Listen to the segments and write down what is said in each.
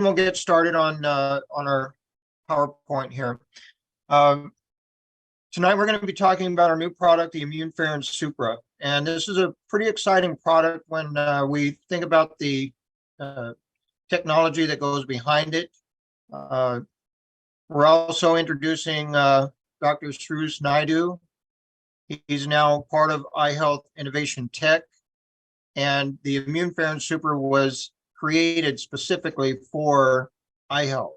we'll get started on our PowerPoint here. Tonight we're going to be talking about our new product, the InnumFerrin Supra, and this is a pretty exciting product when we think about the technology that goes behind it. We're also introducing Dr. Shrus Naidu. He's now part of iHealth Innovation Tech, and the InnumFerrin Supra was created specifically for iHealth.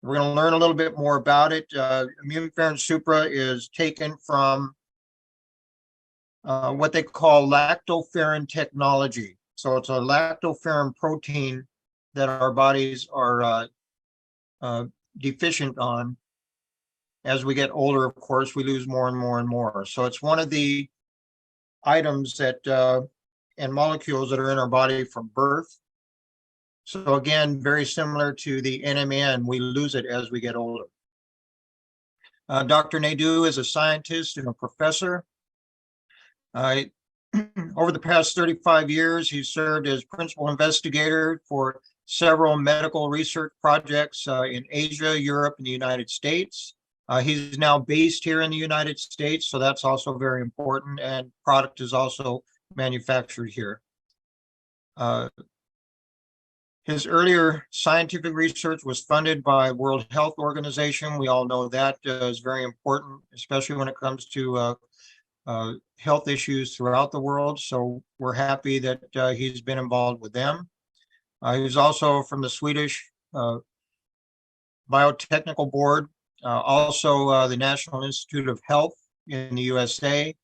We're going to learn a little bit more about it. InnumFerrin Supra is taken from what they call lactoferrin technology. So it's a lactoferrin protein that our bodies are deficient on. As we get older, of course, we lose more and more and more. So it's one of the items that and molecules that are in our body from birth. So again, very similar to the NMN, we lose it as we get older. Dr. Naidu is a scientist and a professor. Over the past 35 years, he served as principal investigator for several medical research projects in Asia, Europe, and the United States. He's now based here in the United States, so that's also very important, and product is also manufactured here. His earlier scientific research was funded by World Health Organization. We all know that is very important, especially when it comes to health issues throughout the world. So we're happy that he's been involved with them. He's also from the Swedish Biotechnical Board, also the National Institute of Health in the USA.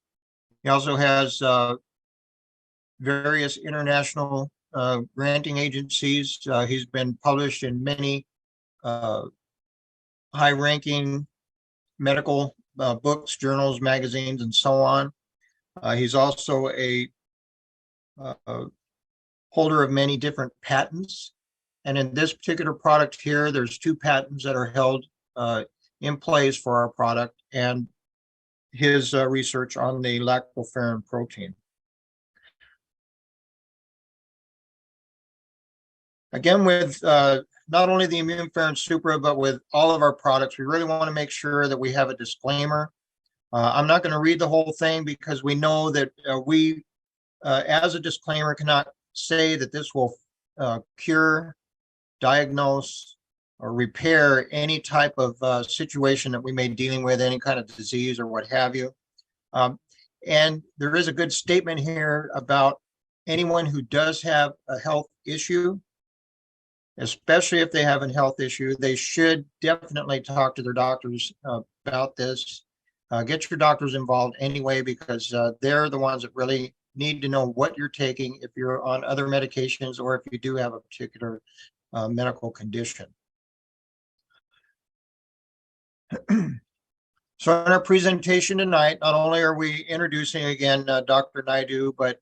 He also has various international granting agencies. He's been published in many high-ranking medical books, journals, magazines, and so on. He's also a holder of many different patents. And in this particular product here, there's 2 patents that are held in place for our product and his research on the lactoferrin protein. Again, with not only the InnumFerrin Supra, but with all of our products, we really want to make sure that we have a disclaimer. I'm not going to read the whole thing because we know that we, as a disclaimer, cannot say that this will cure, diagnose, or repair any type of situation that we may be dealing with, any kind of disease or what have you. And there is a good statement here about anyone who does have a health issue, especially if they have a health issue, they should definitely talk to their doctors about this. Get your doctors involved anyway, because they're the ones that really need to know what you're taking if you're on other medications or if you do have a particular medical condition. So in our presentation tonight, not only are we introducing again Dr. Naidu, but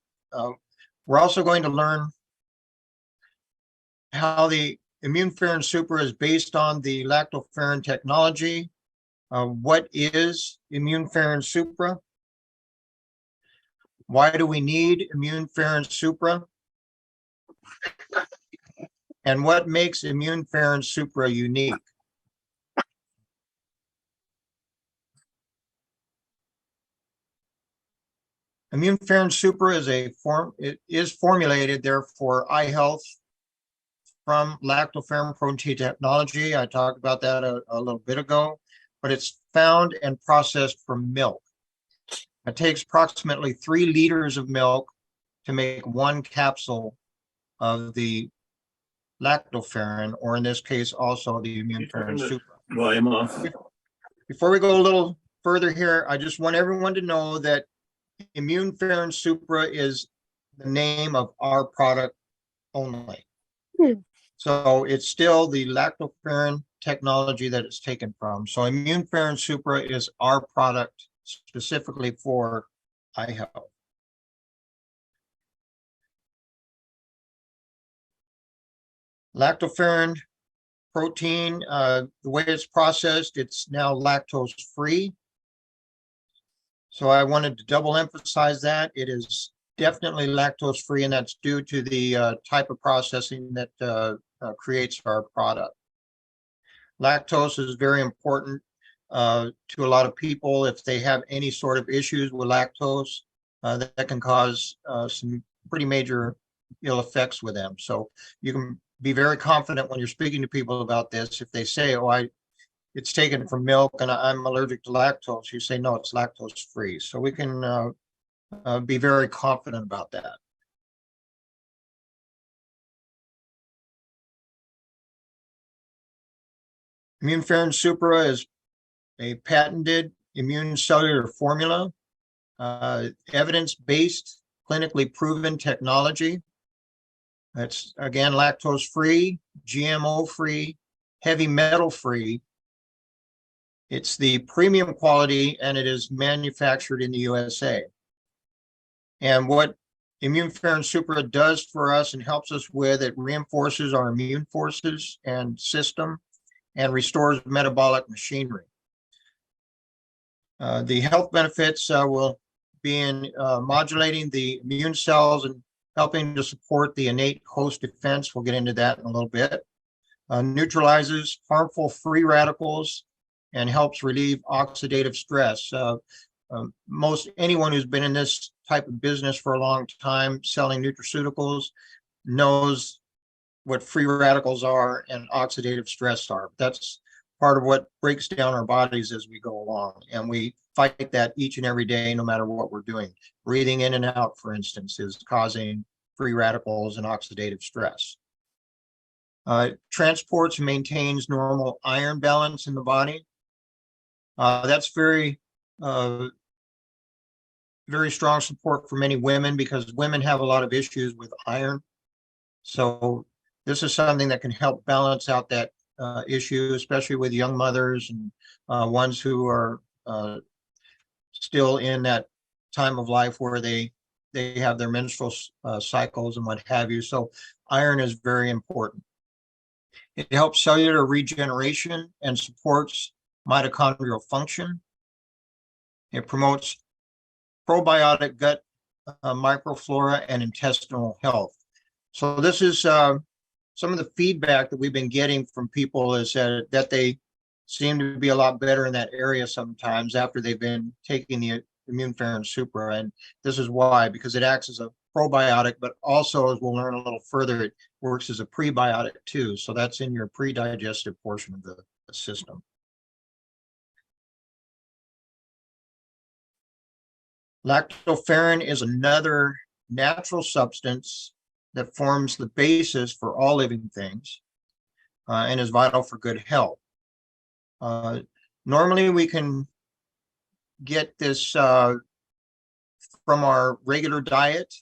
we're also going to learn how the InnumFerrin Supra is based on the lactoferrin technology. What is InnumFerrin Supra? Why do we need InnumFerrin Supra? And what makes InnumFerrin Supra unique? InnumFerrin Supra is formulated there for iHealth from lactoferrin protein technology. I talked about that a little bit ago, but it's found and processed from milk. It takes approximately 3 liters of milk to make 1 capsule of the lactoferrin, or in this case, also the InnumFerrin Supra. Volume off. Before we go a little further here, I just want everyone to know that InnumFerrin Supra is the name of our product only. So it's still the lactoferrin technology that it's taken from. So InnumFerrin Supra is our product specifically for iHealth. Lactoferrin protein, the way it's processed, it's now lactose free. So I wanted to double emphasize that it is definitely lactose free, and that's due to the type of processing that creates our product. Lactose is very important to a lot of people. If they have any sort of issues with lactose, that can cause some pretty major ill effects with them. So you can be very confident when you're speaking to people about this. If they say, oh, it's taken from milk and I'm allergic to lactose, you say, no, it's lactose free. So we can be very confident about that. InnumFerrin Supra is a patented immune cellular formula, evidence-based, clinically proven technology. It's, again, lactose-free, GMO-free, heavy metal-free. It's the premium quality, and it is manufactured in the USA. And what InnumFerrin Supra does for us and helps us with, it reinforces our immune forces and system and restores metabolic machinery. The health benefits will be in modulating the immune cells and helping to support the innate host defense. We'll get into that in a little bit. Neutralizes harmful free radicals and helps relieve oxidative stress. Most anyone who's been in this type of business for a long time, selling nutraceuticals, knows what free radicals are and oxidative stress are. That's part of what breaks down our bodies as we go along. And we fight that each and every day, no matter what we're doing. Breathing in and out, for instance, is causing free radicals and oxidative stress. Transports and maintains normal iron balance in the body. That's very strong support for many women, because women have a lot of issues with iron. So this is something that can help balance out that issue, especially with young mothers and ones who are still in that time of life where they have their menstrual cycles and what have you. So iron is very important. It helps cellular regeneration and supports mitochondrial function. It promotes probiotic gut microflora and intestinal health. So this is some of the feedback that we've been getting from people, is that they seem to be a lot better in that area sometimes after they've been taking the InnumFerrin Supra. And this is why, because it acts as a probiotic, but also, as we'll learn a little further, it works as a prebiotic too. So that's in your pre-digestive portion of the system. Lactoferrin is another natural substance that forms the basis for all living things and is vital for good health. Normally, we can get this from our regular diet,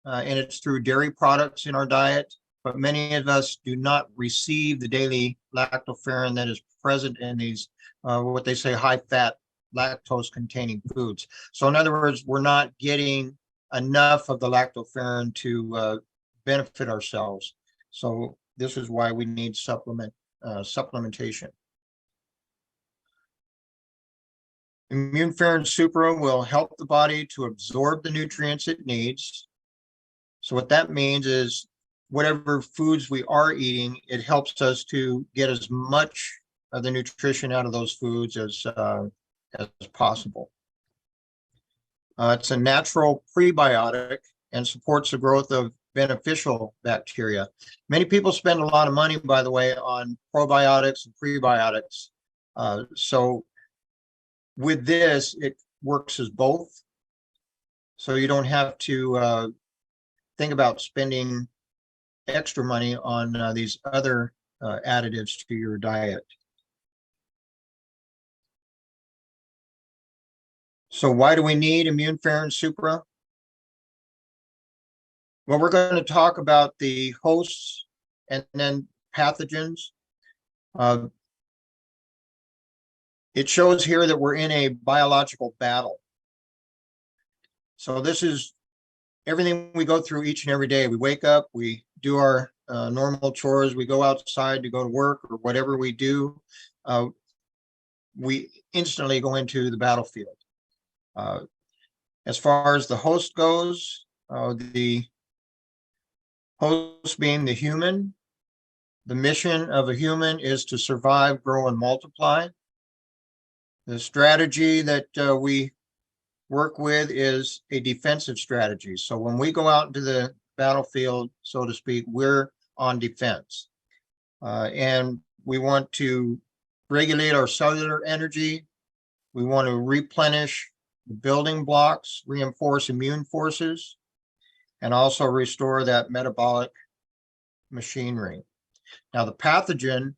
and it's through dairy products in our diet, but many of us do not receive the daily lactoferrin that is present in these, what they say, high-fat, lactose-containing foods. So in other words, we're not getting enough of the lactoferrin to benefit ourselves. So this is why we need supplementation. InnumFerrin Supra will help the body to absorb the nutrients it needs. So what that means is, whatever foods we are eating, it helps us to get as much of the nutrition out of those foods as possible. It's a natural prebiotic and supports the growth of beneficial bacteria. Many people spend a lot of money, by the way, on probiotics and prebiotics. So with this, it works as both. So you don't have to think about spending extra money on these other additives to your diet. So why do we need InnumFerrin Supra? Well, we're going to talk about the hosts and then pathogens. It shows here that we're in a biological battle. So this is everything we go through each and every day. We wake up, we do our normal chores, we go outside to go to work or whatever we do. We instantly go into the battlefield. As far as the host goes, the host being the human, The mission of a human is to survive, grow, and multiply. The strategy that we work with is a defensive strategy. So when we go out into the battlefield, so to speak, we're on defense. And we want to regulate our cellular energy. We want to replenish the building blocks, reinforce immune forces, and also restore that metabolic machinery. Now, the pathogen,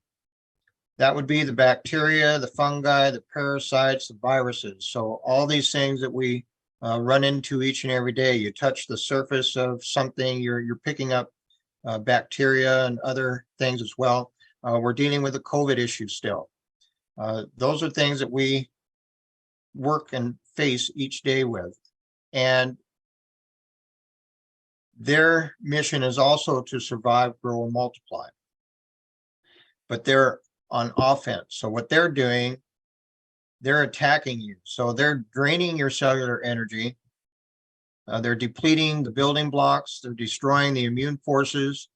that would be the bacteria, the fungi, the parasites, the viruses. So all these things that we run into each and every day. You touch the surface of something, you're picking up bacteria and other things as well. We're dealing with the COVID issue still. Those are things that we work and face each day with. And their mission is also to survive, grow, and multiply. But they're on offense. So what they're doing, they're attacking you. So they're draining your cellular energy. They're depleting the building blocks. They're destroying the immune forces,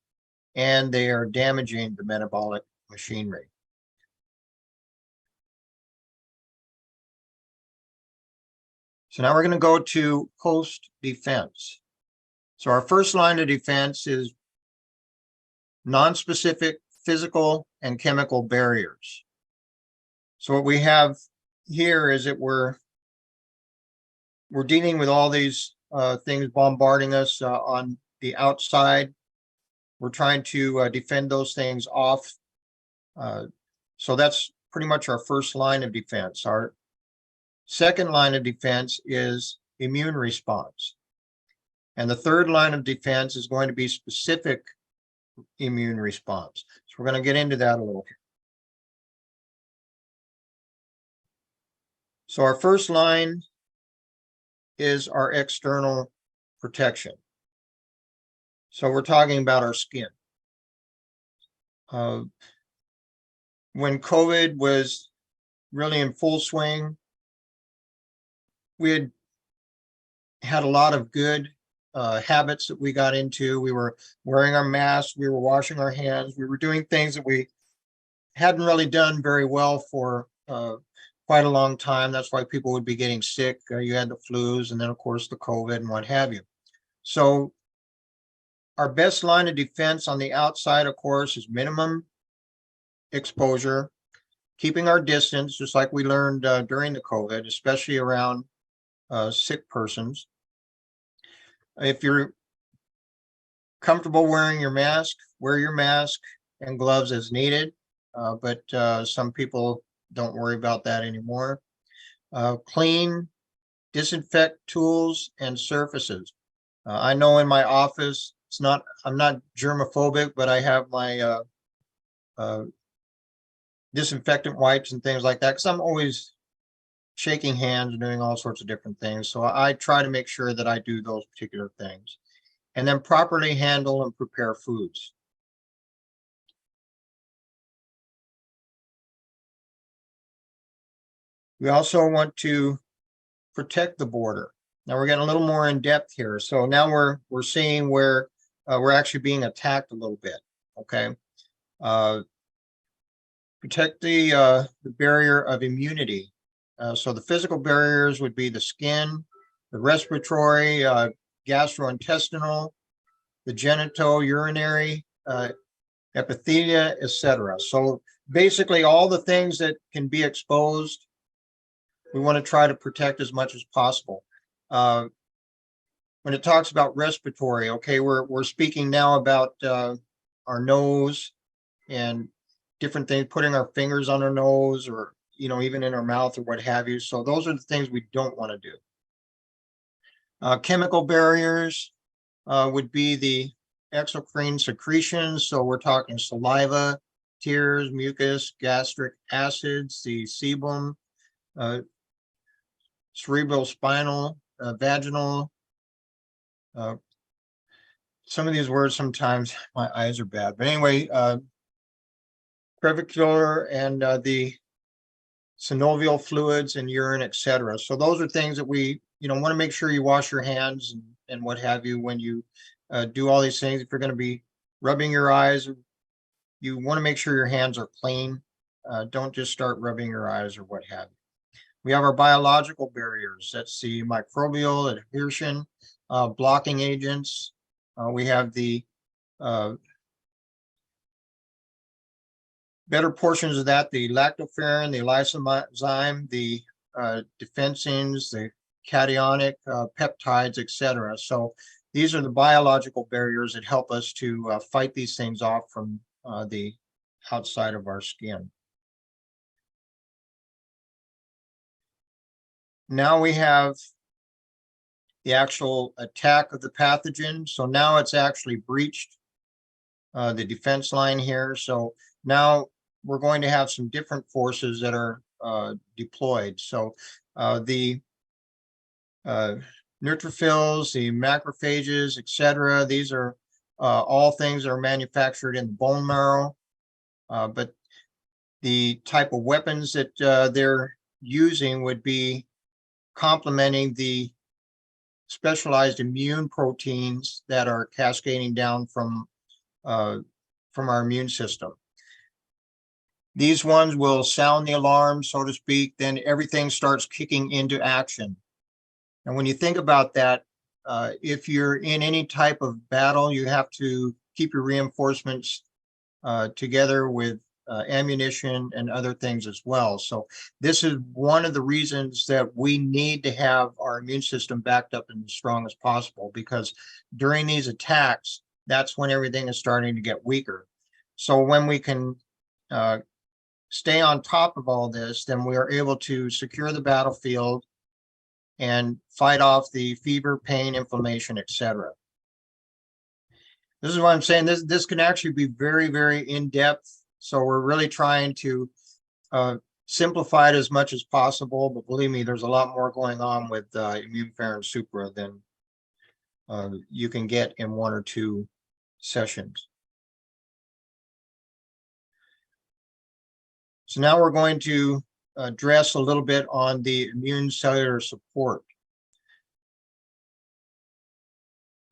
and they are damaging the metabolic machinery. So now we're going to go to host defense. So our first line of defense is non-specific physical and chemical barriers. So what we have here is that we're dealing with all these things bombarding us on the outside. We're trying to defend those things off. So that's pretty much our first line of defense. Our second line of defense is immune response. And the third line of defense is going to be specific immune response. So we're going to get into that a little. So our first line is our external protection. So we're talking about our skin. When COVID was really in full swing, we had a lot of good habits that we got into. We were wearing our masks, we were washing our hands, we were doing things that we hadn't really done very well for quite a long time. That's why people would be getting sick. You had the flus, and then of course the COVID and what have you. So our best line of defense on the outside, of course, is minimum exposure, keeping our distance, just like we learned during the COVID, especially around sick persons. If you're comfortable wearing your mask, wear your mask and gloves as needed. But some people don't worry about that anymore. Clean, disinfect tools and surfaces. I know in my office, I'm not germophobic, but I have my disinfectant wipes and things like that, because I'm always shaking hands and doing all sorts of different things. So I try to make sure that I do those particular things. And then properly handle and prepare foods. We also want to protect the border. Now we're getting a little more in depth here. So now we're seeing where we're actually being attacked a little bit. Okay. Protect the barrier of immunity. So the physical barriers would be the skin, the respiratory, gastrointestinal, the genital, urinary, epithelia, etc. So basically all the things that can be exposed, we want to try to protect as much as possible. When it talks about respiratory, okay, we're speaking now about our nose and different things, putting our fingers on our nose, or even in our mouth or what have you. So those are the things we don't want to do. Chemical barriers would be the exocrine secretions. So we're talking saliva, tears, mucus, gastric acids, the sebum, cerebral spinal, vaginal. Some of these words, sometimes my eyes are bad, but anyway, crevicular and the synovial fluids and urine, etc. So those are things that we want to make sure you wash your hands and what have you when you do all these things. If you're going to be rubbing your eyes you want to make sure your hands are clean. Don't just start rubbing your eyes or what have you. We have our biological barriers. That's the microbial adhesion, blocking agents. We have the better portions of that, the lactoferrin, the lysozyme, the defensins, the cationic peptides, etc. So these are the biological barriers that help us to fight these things off from the outside of our skin. Now we have the actual attack of the pathogen. So now it's actually breached the defense line here. So now we're going to have some different forces that are deployed. So the neutrophils, the macrophages, etc. These are all things that are manufactured in the bone marrow, but the type of weapons that they're using would be complementing the specialized immune proteins that are cascading down from our immune system. These ones will sound the alarm, so to speak, then everything starts kicking into action. And when you think about that, if you're in any type of battle, you have to keep your reinforcements together with ammunition and other things as well. So this is one of the reasons that we need to have our immune system backed up and as strong as possible, because during these attacks, that's when everything is starting to get weaker. So when we can stay on top of all this, then we are able to secure the battlefield and fight off the fever, pain, inflammation, etc. This is what I'm saying. This can actually be very, very in-depth. So we're really trying to simplify it as much as possible. But believe me, there's a lot more going on with InnumFerrin Supra than you can get in 1 or 2 sessions. So now we're going to address a little bit on the immune cellular support.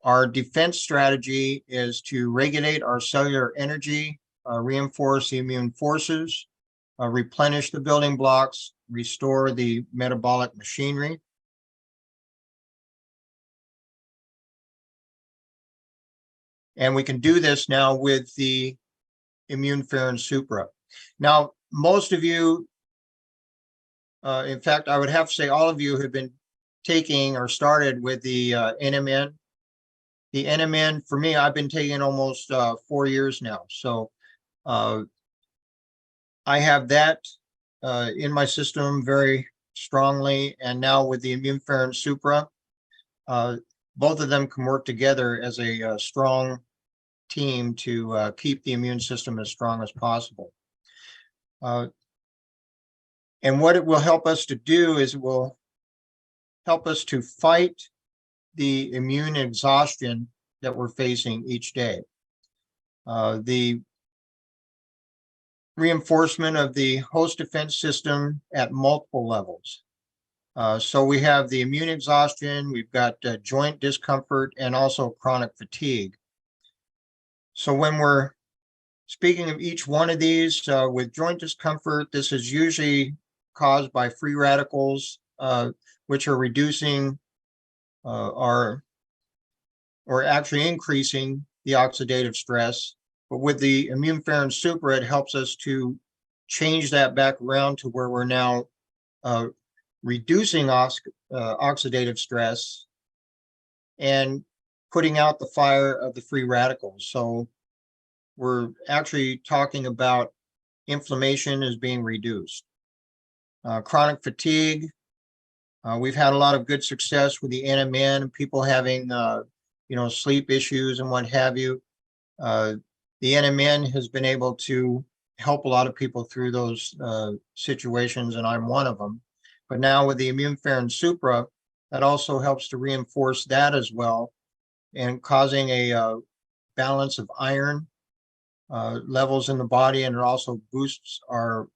Our defense strategy is to regulate our cellular energy, reinforce the immune forces, replenish the building blocks, restore the metabolic machinery. And we can do this now with the InnumFerrin Supra. Now, most of you, in fact, I would have to say all of you have been taking or started with the NMN. The NMN, for me, I've been taking almost 4 years now. So I have that in my system very strongly. And now with the InnumFerrin Supra, both of them can work together as a strong team to keep the immune system as strong as possible. And what it will help us to do is it will help us to fight the immune exhaustion that we're facing each day. The reinforcement of the host defense system at multiple levels. So we have the immune exhaustion, we've got joint discomfort, and also chronic fatigue. So when we're speaking of each one of these, with joint discomfort, this is usually caused by free radicals, which are reducing or actually increasing the oxidative stress. But with the InnumFerrin Supra, it helps us to change that back around to where we're now reducing oxidative stress and putting out the fire of the free radicals. So we're actually talking about inflammation is being reduced. Chronic fatigue, we've had a lot of good success with the NMN, people having sleep issues and what have you. The NMN has been able to help a lot of people through those situations, and I'm one of them. But now with the InnumFerrin Supra, that also helps to reinforce that as well, and causing a balance of iron levels in the body, and it also boosts our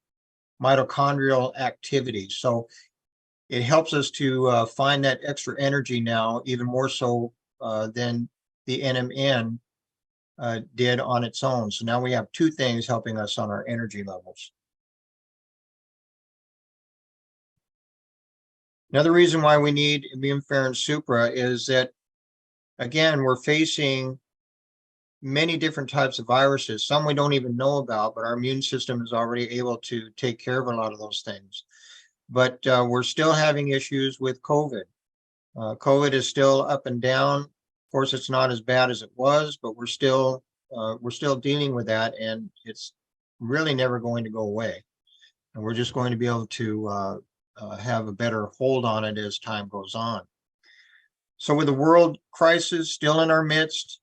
mitochondrial activity. So it helps us to find that extra energy now, even more so than the NMN, did on its own. So now we have two things helping us on our energy levels. Another reason why we need InnumFerrin Supra is that, again, we're facing many different types of viruses, some we don't even know about, but our immune system is already able to take care of a lot of those things. But we're still having issues with COVID. COVID is still up and down. Of course, it's not as bad as it was, but we're still dealing with that, and it's really never going to go away. And we're just going to be able to have a better hold on it as time goes on. So with the world crisis still in our midst,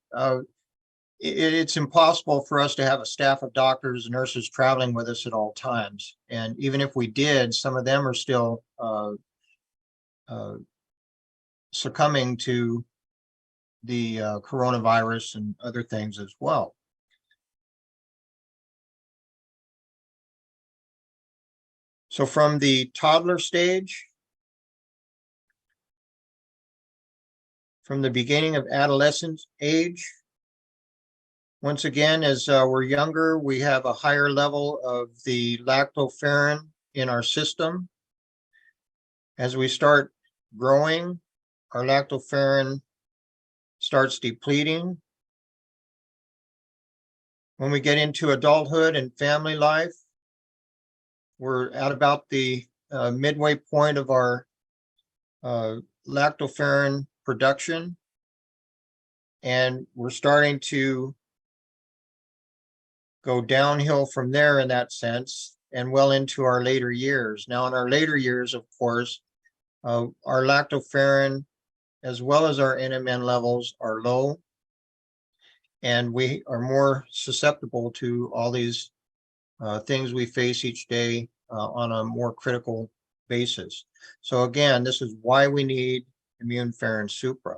it's impossible for us to have a staff of doctors and nurses traveling with us at all times. And even if we did, some of them are still succumbing to the coronavirus and other things as well. So from the toddler stage, from the beginning of adolescent age, once again, as we're younger, we have a higher level of the lactoferrin in our system. As we start growing, our lactoferrin starts depleting. When we get into adulthood and family life, we're at about the midway point of our lactoferrin production, and we're starting to go downhill from there in that sense, and well into our later years. Now, in our later years, of course, our lactoferrin as well as our NMN levels are low, and we are more susceptible to all these things we face each day on a more critical basis. So again, this is why we need InnumFerrin Supra.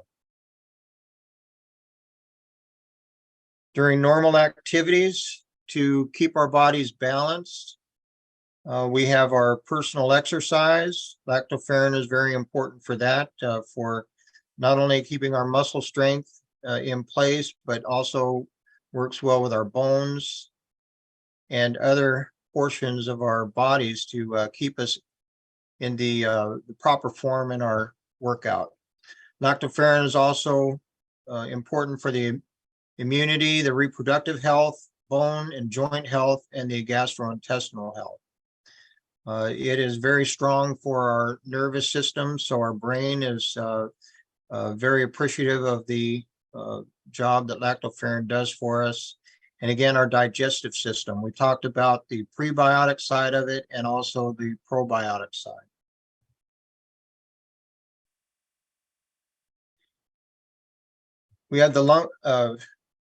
During normal activities, to keep our bodies balanced, we have our personal exercise. Lactoferrin is very important for that, for not only keeping our muscle strength in place, but also works well with our bones and other portions of our bodies to keep us in the proper form in our workout. Lactoferrin is also important for the immunity, the reproductive health, bone and joint health, and the gastrointestinal health. It is very strong for our nervous system, so our brain is very appreciative of the job that lactoferrin does for us. And again, our digestive system. We talked about the prebiotic side of it and also the probiotic side. We have the lung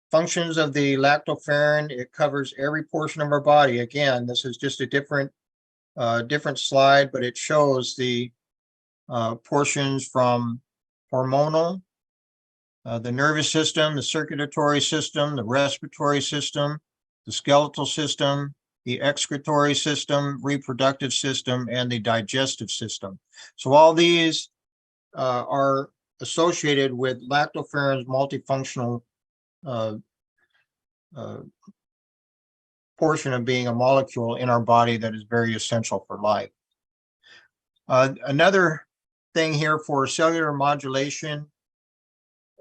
functions of the lactoferrin. It covers every portion of our body. Again, this is just a different slide, but it shows the portions from hormonal, the nervous system, the circulatory system, the respiratory system, the skeletal system, the excretory system, reproductive system, and the digestive system. So all these are associated with lactoferrin's multifunctional portion of being a molecule in our body that is very essential for life. Another thing here for cellular modulation,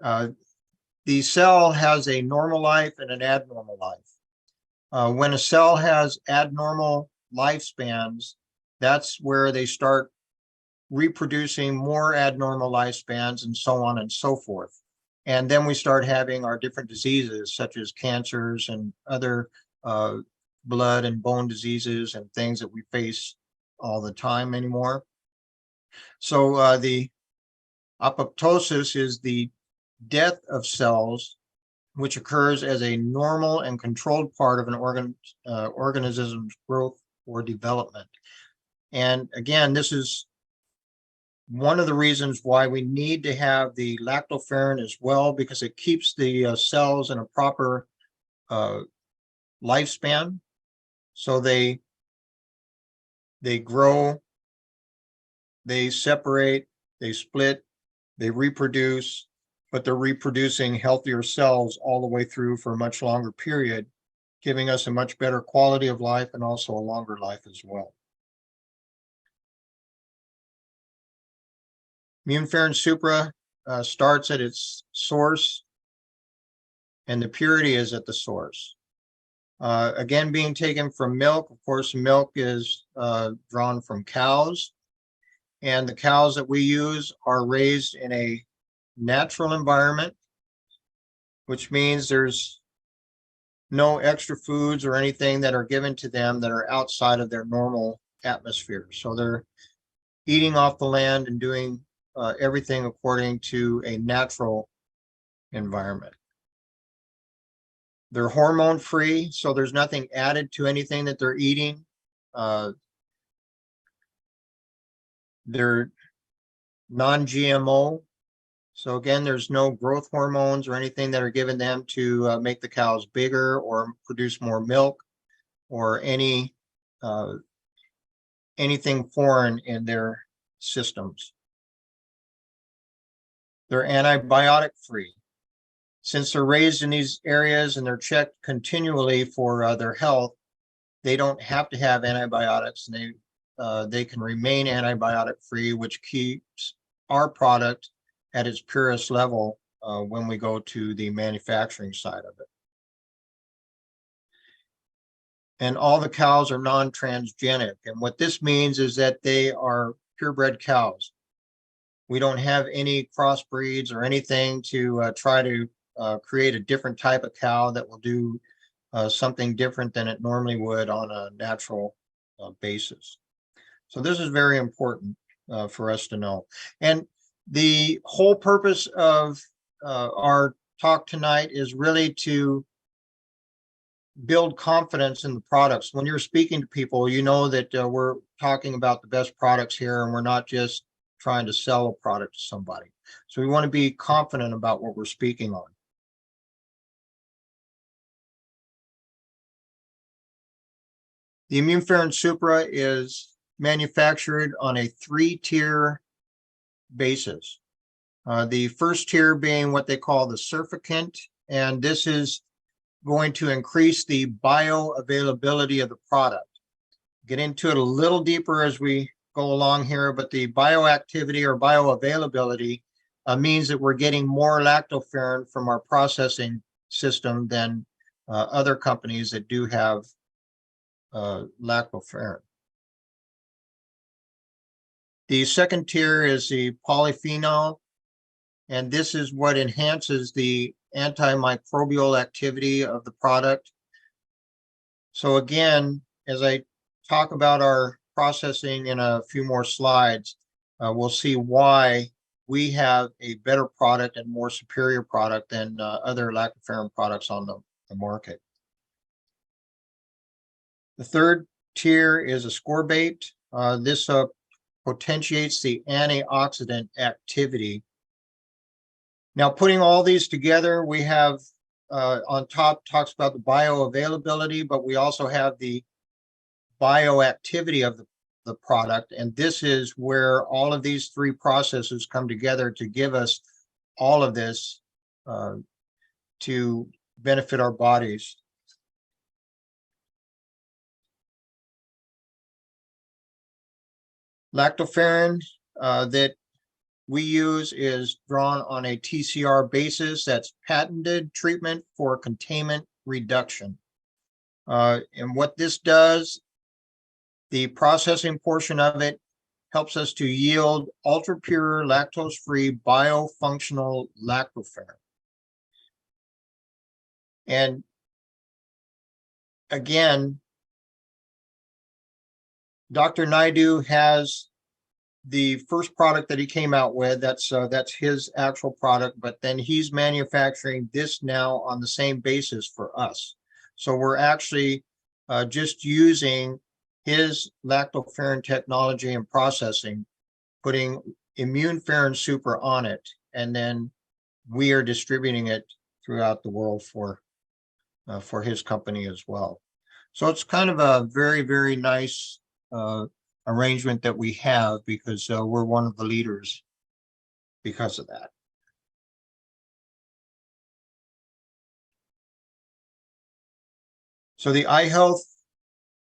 the cell has a normal life and an abnormal life. When a cell has abnormal lifespans, that's where they start reproducing more abnormal lifespans and so on and so forth. And then we start having our different diseases such as cancers and other blood and bone diseases and things that we face all the time anymore. So the apoptosis is the death of cells, which occurs as a normal and controlled part of an organism's growth or development. And again, this is one of the reasons why we need to have the lactoferrin as well, because it keeps the cells in a proper lifespan. So they grow, they separate, they split, they reproduce, but they're reproducing healthier cells all the way through for a much longer period, giving us a much better quality of life and also a longer life as well. InnumFerrin Supra starts at its source, and the purity is at the source. Again, being taken from milk. Of course, milk is drawn from cows, and the cows that we use are raised in a natural environment, which means there's no extra foods or anything that are given to them that are outside of their normal atmosphere. So they're eating off the land and doing everything according to a natural environment. They're hormone free, so there's nothing added to anything that they're eating. They're non-GMO. So again, there's no growth hormones or anything that are given them to make the cows bigger or produce more milk or anything foreign in their systems. They're antibiotic free. Since they're raised in these areas and they're checked continually for their health, they don't have to have antibiotics, and they can remain antibiotic free, which keeps our product at its purest level when we go to the manufacturing side of it. And all the cows are non-transgenic. And what this means is that they are purebred cows. We don't have any crossbreeds or anything to try to create a different type of cow that will do something different than it normally would on a natural basis. So this is very important for us to know. And the whole purpose of our talk tonight is really to build confidence in the products. When you're speaking to people, you know that we're talking about the best products here, and we're not just trying to sell a product to somebody. So we want to be confident about what we're speaking on. The InnumFerrin Supra is manufactured on a 3-tier basis. The first tier being what they call the surfactant, and this is going to increase the bioavailability of the product. Get into it a little deeper as we go along here, but the bioactivity or bioavailability means that we're getting more lactoferrin from our processing system than other companies that do have lactoferrin. The second tier is the polyphenol, and this is what enhances the antimicrobial activity of the product. So again, as I talk about our processing in a few more slides, we'll see why we have a better product and more superior product than other lactoferrin products on the market. The third tier is ascorbate. This potentiates the antioxidant activity. Now, putting all these together, we have on top talks about the bioavailability, but we also have the bioactivity of the product. And this is where all of these 3 processes come together to give us all of this to benefit our bodies. Lactoferrin that we use is drawn on a TCR basis. That's patented treatment for containment reduction. And what this does, the processing portion of it helps us to yield ultra pure lactose-free biofunctional lactoferrin. And again, Dr. Naidu has the first product that he came out with. That's his actual product, but then he's manufacturing this now on the same basis for us. So we're actually just using his lactoferrin technology and processing, putting InnumFerrin Supra on it, and then we are distributing it throughout the world for his company as well. So it's kind of a very, very nice arrangement that we have, because we're one of the leaders because of that. So the eye health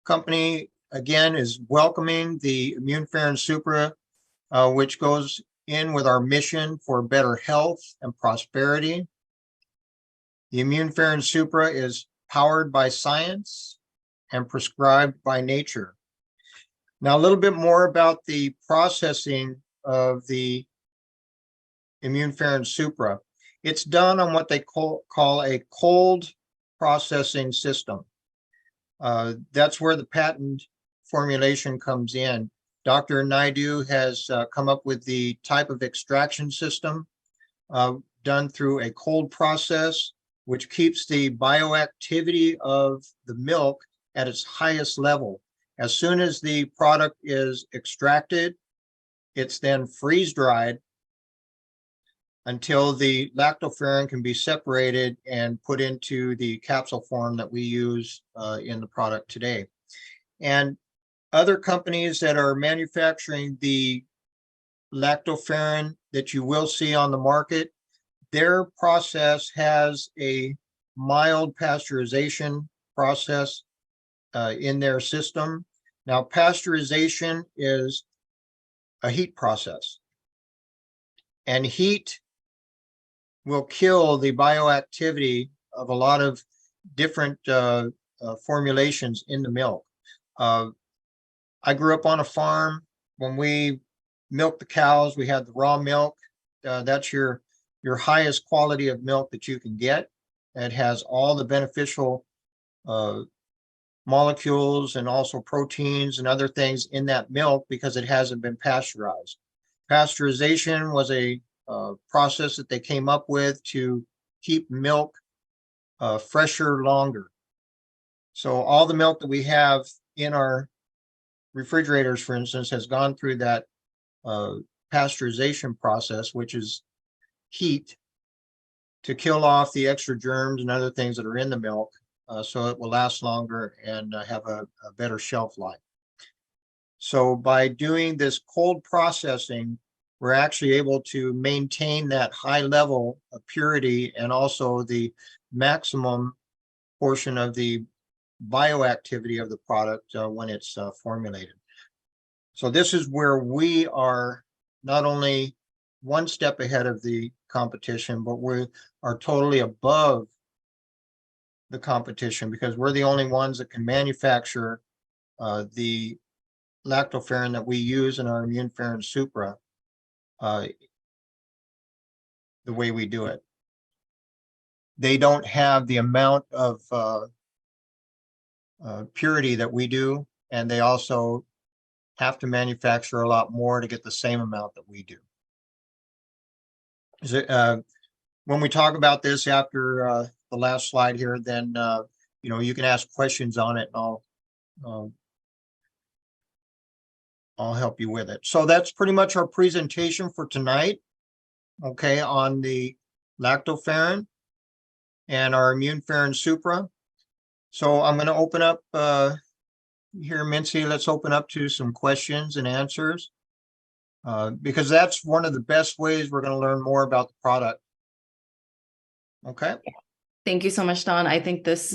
company, again, is welcoming the InnumFerrin Supra, which goes in with our mission for better health and prosperity. The InnumFerrin Supra is powered by science and prescribed by nature. Now, a little bit more about the processing of the InnumFerrin Supra. It's done on what they call a cold processing system. That's where the patent formulation comes in. Dr. Naidu has come up with the type of extraction system done through a cold process, which keeps the bioactivity of the milk at its highest level. As soon as the product is extracted, it's then freeze-dried until the lactoferrin can be separated and put into the capsule form that we use in the product today. And other companies that are manufacturing the lactoferrin that you will see on the market, their process has a mild pasteurization process in their system. Now, pasteurization is a heat process, and heat will kill the bioactivity of a lot of different formulations in the milk. I grew up on a farm. When we milked the cows, we had the raw milk. That's your highest quality of milk that you can get. It has all the beneficial molecules and also proteins and other things in that milk because it hasn't been pasteurized. Pasteurization was a process that they came up with to keep milk fresher longer. So all the milk that we have in our refrigerators, for instance, has gone through that pasteurization process, which is heat to kill off the extra germs and other things that are in the milk, so it will last longer and have a better shelf life. So by doing this cold processing, we're actually able to maintain that high level of purity and also the maximum portion of the bioactivity of the product when it's formulated. So this is where we are not only one step ahead of the competition, but we are totally above the competition because we're the only ones that can manufacture the lactoferrin that we use in our InnumFerrin Supra the way we do it. They don't have the amount of purity that we do, and they also have to manufacture a lot more to get the same amount that we do. Is it, when we talk about this after the last slide here, then you can ask questions on it, and I'll help you with it. So that's pretty much our presentation for tonight, okay, on the lactoferrin and our InnumFerrin Supra. So I'm going to open up here, Mincy, let's open up to some questions and answers because that's one of the best ways we're going to learn more about the product. Okay. Thank you so much, Don. I think this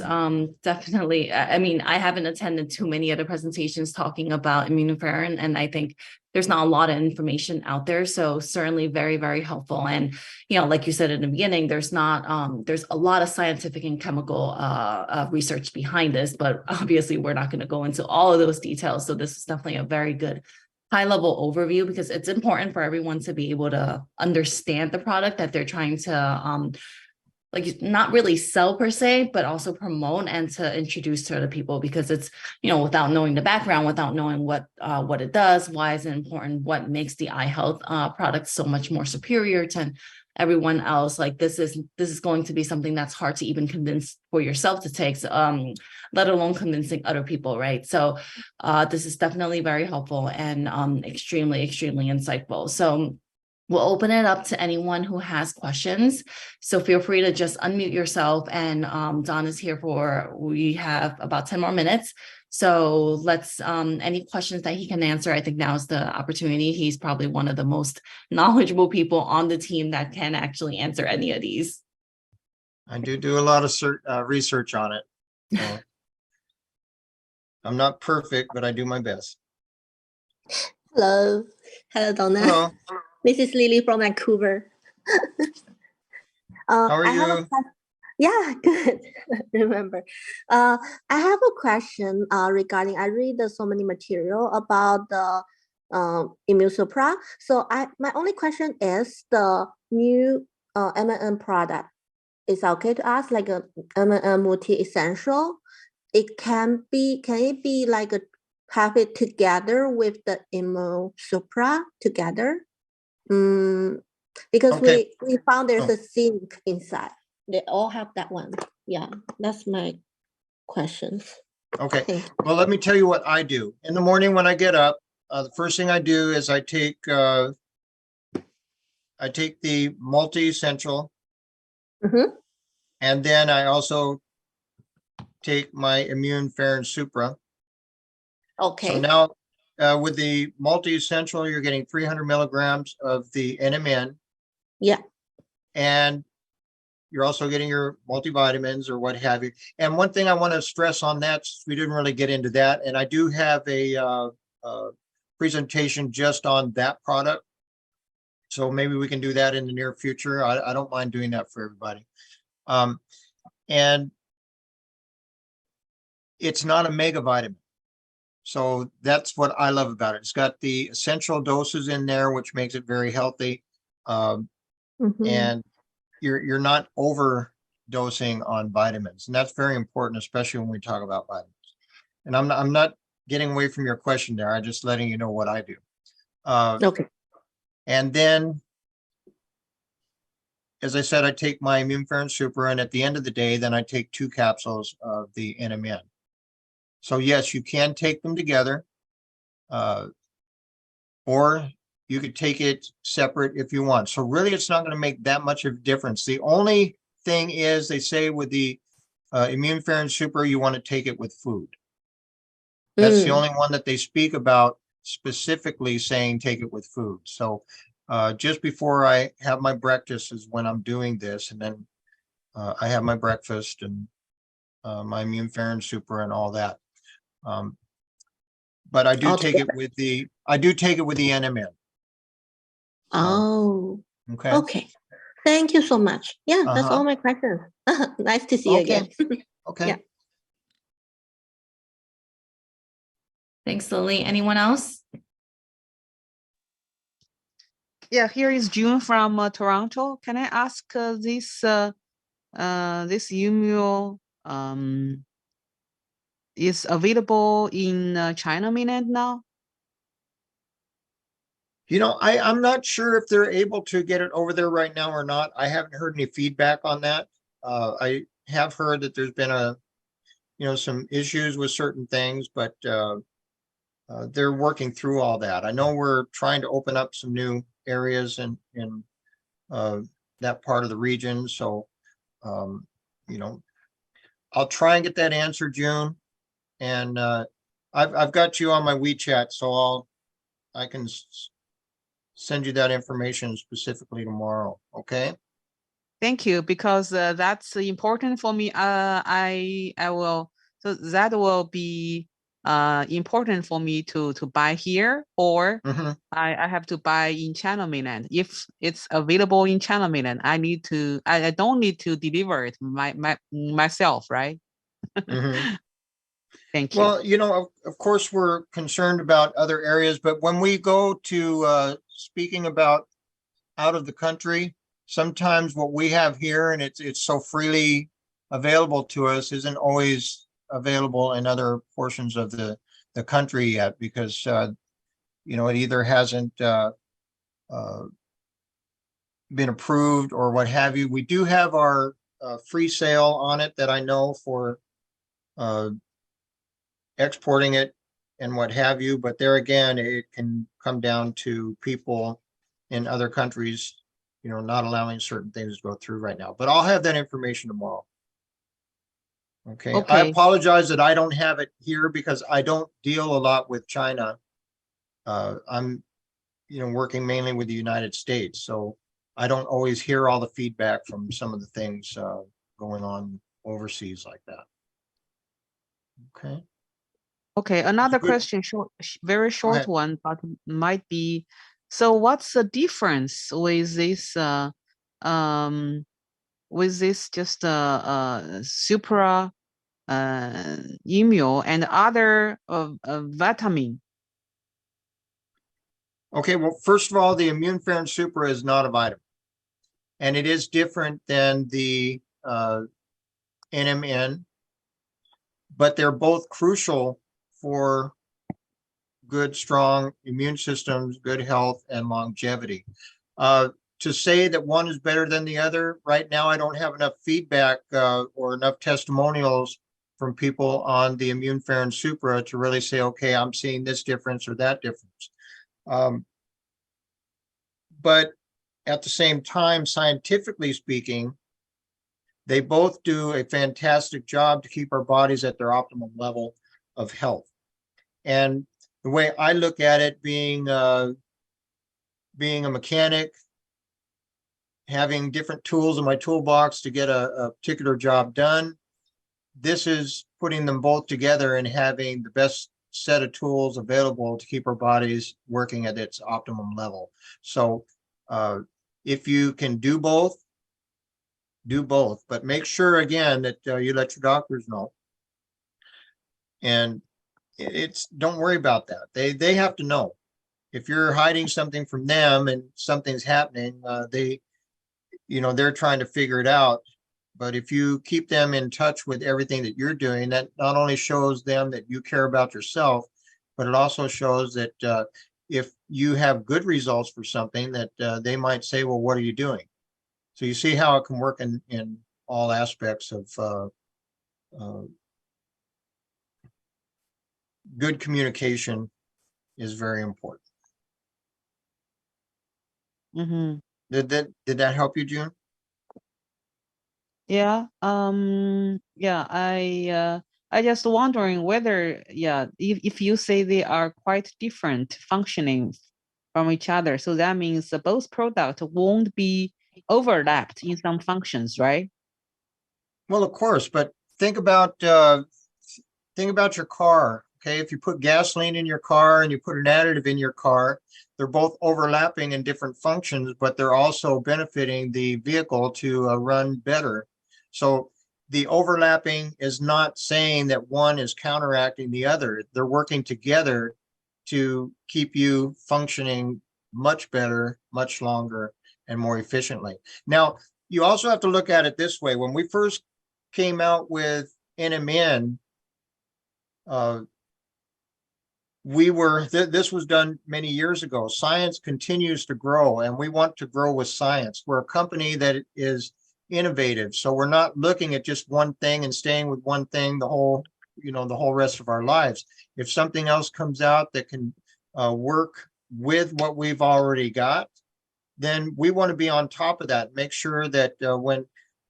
definitely, I mean, I haven't attended too many other presentations talking about InnumFerrin, and I think there's not a lot of information out there. So certainly very, very helpful. And, like you said in the beginning, there's not, there's a lot of scientific and chemical research behind this, but obviously we're not going to go into all of those details. So this is definitely a very good high-level overview because it's important for everyone to be able to understand the product that they're trying to like not really sell per se, but also promote and to introduce to other people because it's, without knowing the background, without knowing what it does, why is it important, what makes the eye health product so much more superior to everyone else. Like this is going to be something that's hard to even convince for yourself to take, let alone convincing other people, right? So this is definitely very helpful and extremely, extremely insightful. So we'll open it up to anyone who has questions. So feel free to just unmute yourself. And Don is here we have about 10 more minutes. So let's, any questions that he can answer, I think now is the opportunity. He's probably one of the most knowledgeable people on the team that can actually answer any of these. I do a lot of research on it. So. I'm not perfect, but I do my best. Hello. Hello, Donna. Hello, This is Lily from Vancouver. how are I have you? yeah, good. Remember. I have a question regarding, I read so many material about the Immune Supra. So my only question is the new M&M product. Is okay to ask like a M&M multi-essential? Can it be like have it together with the Immune Supra together? Because Okay. we found there's Oh, a zinc inside. They all have that one. Yeah, that's my questions. okay. Thank you. Well, let me tell you what I do. In the morning when I get up, the first thing I do is I take the multi-essential, Mhm. and then I also take my InnumFerrin Supra. So Okay. now with the multi-essential, you're getting 300 milligrams of the NMN, Yeah. and you're also getting your multivitamins or what have you. And one thing I want to stress on that, since we didn't really get into that, and I do have a presentation just on that product. So maybe we can do that in the near future. I don't mind doing that for everybody. And it's not a mega vitamin. So that's what I love about it. It's got the essential doses in there, which makes it very healthy. Mhm. And you're not overdosing on vitamins, and that's very important, especially when we talk about vitamins. And I'm not getting away from your question there. I'm just letting you know what I do. Okay. And then, as I said, I take my InnumFerrin Supra, and at the end of the day, then I take 2 capsules of the NMN. So yes, you can take them together, or you could take it separate if you want. So really, it's not going to make that much of a difference. The only thing is, they say with the InnumFerrin Supra, you want to take it with food. That's the only one that they speak about specifically saying take it with food. So just before I have my breakfast is when I'm doing this, and then I have my breakfast and my InnumFerrin Supra and all that. But I do All take it together. with the NMN. Oh, Okay. okay. Thank you so much. Yeah, that's Uh-huh. all my questions. Nice to see you Okay. again. Okay. Yeah. Thanks, Lily. Anyone else? Yeah, here is June from Toronto. Can I ask this Umio is available in China mainland now? I'm not sure if they're able to get it over there right now or not. I haven't heard any feedback on that. I have heard that there's been some issues with certain things, but they're working through all that. I know we're trying to open up some new areas in that part of the region. So, I'll try and get that answer, June. And I've got you on my WeChat, so I can send you that information specifically tomorrow. Okay. Thank you, because that's important for me. I will, so that will be important for me to buy here, or Mhm. I have to buy in China mainland. If it's available in China mainland, I don't need to deliver it myself, right? Mhm. Thank you. Well, of course, we're concerned about other areas, but when we go to speaking about out of the country, sometimes what we have here, and it's so freely available to us, isn't always available in other portions of the country yet, because it either hasn't been approved or what have you. We do have our free sale on it that I know for exporting it and what have you, but there again, it can come down to people in other countries, not allowing certain things to go through right now. But I'll have that information tomorrow. Okay. I Okay. apologize that I don't have it here because I don't deal a lot with China. I'm, working mainly with the United States, so I don't always hear all the feedback from some of the things going on overseas like that. Okay. Okay, another good- question, very short ahead. one, but might be, so what's the difference with this just Supra Immu and other vitamin? Okay, well, first of all, the InnumFerrin Supra is not a vitamin. And it is different than the NMN, but they're both crucial for good, strong immune systems, good health, and longevity. To say that one is better than the other, right now, I don't have enough feedback or enough testimonials from people on the InnumFerrin Supra to really say, okay, I'm seeing this difference or that difference. But at the same time, scientifically speaking, they both do a fantastic job to keep our bodies at their optimum level of health. And the way I look at it, being a mechanic, having different tools in my toolbox to get a particular job done, this is putting them both together and having the best set of tools available to keep our bodies working at its optimum level. So if you can do both, but make sure again that you let your doctors know. And don't worry about that. They have to know. If you're hiding something from them and something's happening, they're trying to figure it out. But if you keep them in touch with everything that you're doing, that not only shows them that you care about yourself, but it also shows that if you have good results for something, that they might say, well, what are you doing? So you see how it can work in all aspects of good communication is very important. Mm-hmm. Did that help you, June? Yeah. Yeah. I just wondering whether, if you say they are quite different functioning from each other, so that means both products won't be overlapped in some functions, right? Well, of course, but think about your car. Okay, if you put gasoline in your car and you put an additive in your car, they're both overlapping in different functions, but they're also benefiting the vehicle to run better. So the overlapping is not saying that one is counteracting the other. They're working together to keep you functioning much better, much longer, and more efficiently. Now, you also have to look at it this way. When we first came out with NMN, this was done many years ago. Science continues to grow, and we want to grow with science. We're a company that is innovative, so we're not looking at just one thing and staying with one thing the whole rest of our lives. If something else comes out that can work with what we've already got, then we want to be on top of that. Make sure that when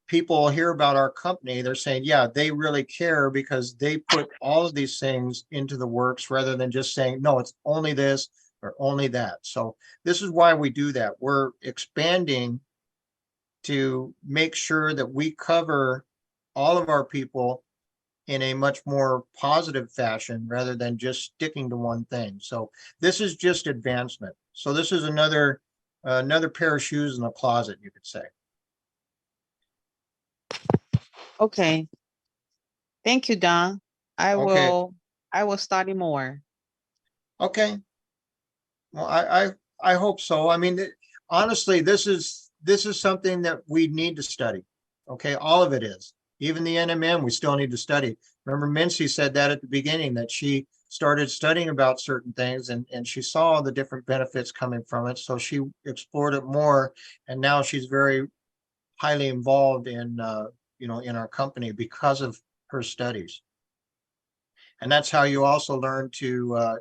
people hear about our company, they're saying, yeah, they really care because they put all of these things into the works rather than just saying, no, it's only this or only that. So this is why we do that. We're expanding to make sure that we cover all of our people in a much more positive fashion rather than just sticking to one thing. So this is just advancement. So this is another pair of shoes in the closet, you could say. Okay. Thank you, Don. I will study more. Okay. Well, I hope so. I mean, honestly, this is something that we need to study. Okay, all of it is. Even the NMN, we still need to study. Remember, Mincy said that at the beginning, that she started studying about certain things and she saw the different benefits coming from it. So she explored it more, and now she's very highly involved in in our company because of her studies. And that's how you also learn to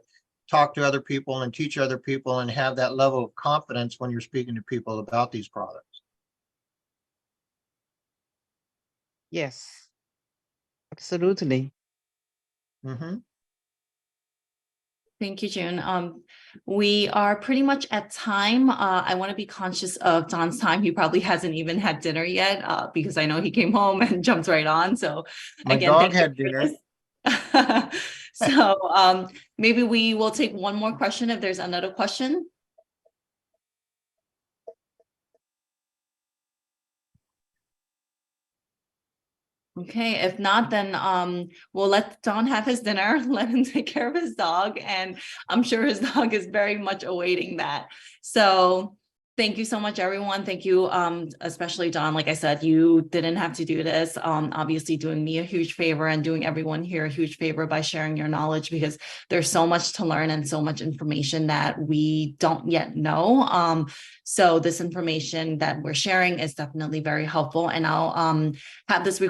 talk to other people and teach other people and have that level of confidence when you're speaking to people about these products. Yes, absolutely. Mm-hmm. Thank you, June. We are pretty much at time. I want to be conscious of Don's time. He probably hasn't even had dinner yet because I know he came home and jumped right on. So My again, dog thank you had for dinner. this. So maybe we will take one more question if there's another question. Okay, if not, then we'll let Don have his dinner, let him take care of his dog, and I'm sure his dog is very much awaiting that. So thank you so much, everyone. Thank you, especially Don. Like I said, you didn't have to do this. Obviously doing me a huge favor and doing everyone here a huge favor by sharing your knowledge, because there's so much to learn and so much information that we don't yet know. So this information that we're sharing is definitely very helpful, and I'll have this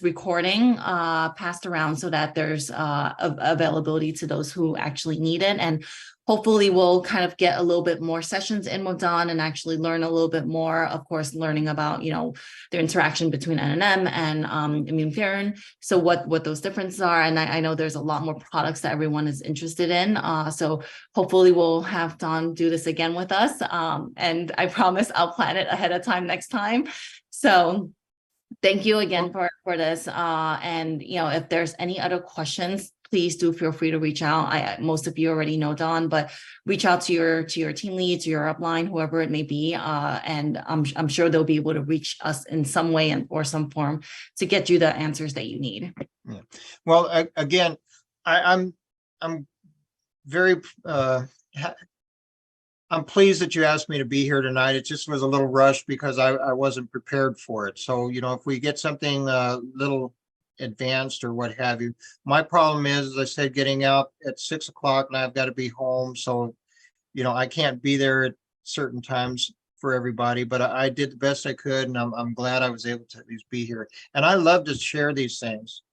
recording passed around so that there's availability to those who actually need it. And hopefully we'll kind of get a little bit more sessions in with Don and actually learn a little bit more, of course, learning about, the interaction between NNM and InnumFerrin. So what those differences are. And I know there's a lot more products that everyone is interested in. So hopefully we'll have Don do this again with us. And I promise I'll plan it ahead of time next time. So thank you again for this. And if there's any other questions, please do feel free to reach out. Most of you already know Don, but reach out to your team lead, to your upline, whoever it may be. And I'm sure they'll be able to reach us in some way or some form to get you the answers that you need. Yeah. Well, again, I'm very I'm pleased that you asked me to be here tonight. It just was a little rushed because I wasn't prepared for it. So, if we get something little advanced or what have you, my problem is, as I said, getting out at 6 o'clock and I've got to be home. So, I can't be there at certain times for everybody, but I did the best I could, and I'm glad I was able to at least be here. And I love to share these things.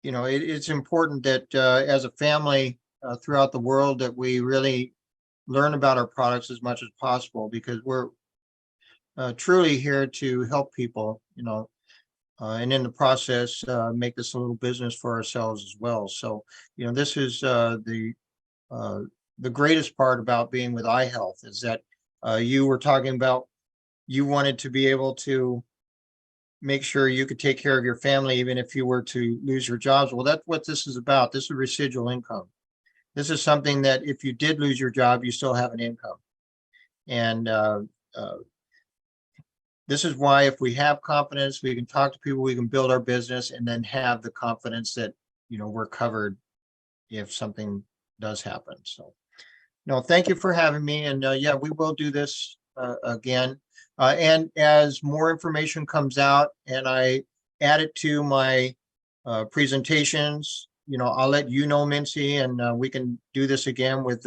It's important that as a family throughout the world that we really learn about our products as much as possible, because we're truly here to help people, and in the process, make this a little business for ourselves as well. So, this is the greatest part about being with iHealth, is that you were talking about, you wanted to be able to make sure you could take care of your family, even if you were to lose your jobs. Well, that's what this is about. This is residual income. This is something that if you did lose your job, you still have an income. And this is why, if we have confidence, we can talk to people, we can build our business, and then have the confidence that, we're covered if something does happen. So, no, thank you for having me. And yeah, we will do this again. And as more information comes out and I add it to my presentations, I'll let you know, Mincy, and we can do this again with